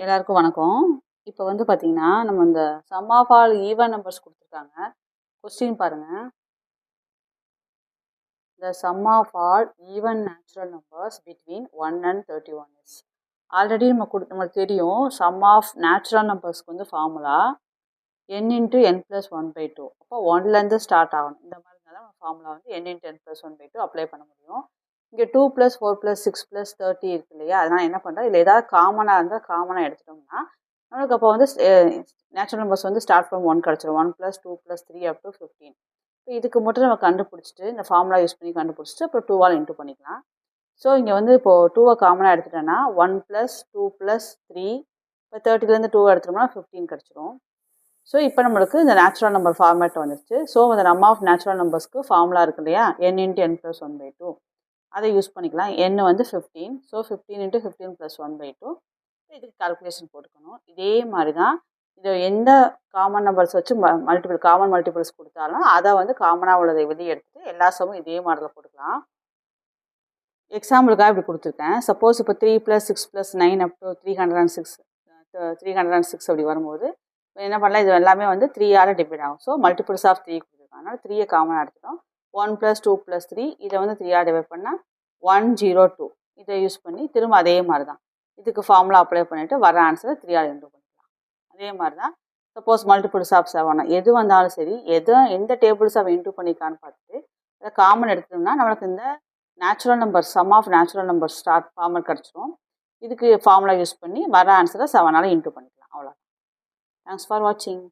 எல்லாருக்கும் வணக்கம். இப்போ வந்து பார்த்தீங்கன்னா, நம்ம இந்த sum of all even numbers குடுத்துருக்காங்க. கொஸ்டின் பாருங்க. The sum of all even natural numbers between 1 and 31 is. Already நம்மளுக்கு தெரியும் சம் ஆஃப் நேச்சுரல் நம்பர்ஸ்க்கு வந்து ஃபார்முலா n இன்ட்டு n + 1/2. அப்போ 1லேருந்து ஸ்டார்ட் ஆகணும். இந்த மாதிரி இருந்தால் தான் ஃபார்முலா வந்து n இன்ட்டு n + 1/2 அப்ளை பண்ண முடியும். இங்கே 2 + 4 + 6 + 30 இருக்கு இல்லையா? அதனால் என்ன பண்ணுறோம், இதில் ஏதாவது காமனாக இருந்தால் காமனாக எடுத்துட்டோம்னா நம்மளுக்கு அப்போ வந்து நேச்சுரல் நம்பர்ஸ் வந்து ஸ்டார்ட் ஃப்ரம் 1 கிடச்சிரும். 1 + 2 + 3 up to 15. இப்போ இதுக்கு மட்டும் நம்ம கண்டுபிடிச்சிட்டு இந்த ஃபார்முலா யூஸ் பண்ணி கண்டுபிடிச்சிட்டு அப்புறம் 2ஆல் இன்ட்டு பண்ணிக்கலாம். ஸோ இங்கே வந்து இப்போது 2வை காமனாக எடுத்துட்டோன்னா 1 + 2 + 3, இப்போ 30லேருந்து 2 எடுத்துட்டோம்னா 15 கிடச்சிரும். ஸோ இப்போ நம்மளுக்கு இந்த நேச்சுரல் நம்பர் ஃபார்மேட் வந்துருச்சு. ஸோ இந்த நம் ஆஃப் நேச்சுரல் நம்பர்ஸ்க்கு ஃபார்முலா இருக்கு இல்லையா, n இன்ட்டு n + 1/2 அதை யூஸ் பண்ணிக்கலாம். n வந்து 15. ஸோ 15 இன்ட்டு 15 + 1/2 இதுக்கு கால்குலேஷன் போட்டுக்கணும். இதே மாதிரி தான் இதை எந்த காமன் நம்பர்ஸ் வச்சு காமன் மல்டிபிள்ஸ் கொடுத்தாலும் அதை வந்து காமனாக உள்ளதை வெளியே எடுத்துட்டு எல்லா சமும் இதே மாடலில் போட்டுக்கலாம். எக்ஸாம்பிளுக்காக இப்படி கொடுத்துருக்கேன். சப்போஸ் இப்போ 3 + 6 + 9 up to 306 அப்படி வரும்போது என்ன பண்ணலாம், இது எல்லாமே வந்து 3ஆல் டிவைட் ஆகும். ஸோ மல்டிபிள்ஸ் ஆஃப் 3 கொடுத்துருக்காங்க. அதனால் 3யை காமனாக எடுத்துட்டோம். 1 + 2 + 3 இதை வந்து 3ஆல் டிவைட் பண்ணால் 102. இதை யூஸ் பண்ணி திரும்ப அதே மாதிரி தான் இதுக்கு ஃபார்முலா அப்ளை பண்ணிவிட்டு வர ஆன்சரை 3ஆல் இன்ட்டு பண்ணிக்கலாம். அதே மாதிரி தான் சப்போஸ் மல்டிபிள்ஸ் ஆஃப் 7 எது வந்தாலும் சரி எந்த டேபிள்ஸ் அவன் இன்ட்டு பண்ணிக்கான்னு பார்த்துட்டு அதை காமன் எடுத்தோம்னா நம்மளுக்கு இந்த natural number sum of natural number start formal கிடச்சிரும். இதுக்கு ஃபார்முலா யூஸ் பண்ணி வர ஆன்சரை 7ஆல் இன்ட்டு பண்ணிக்கலாம். அவ்வளோ. தேங்க்ஸ் ஃபார் வாட்சிங்.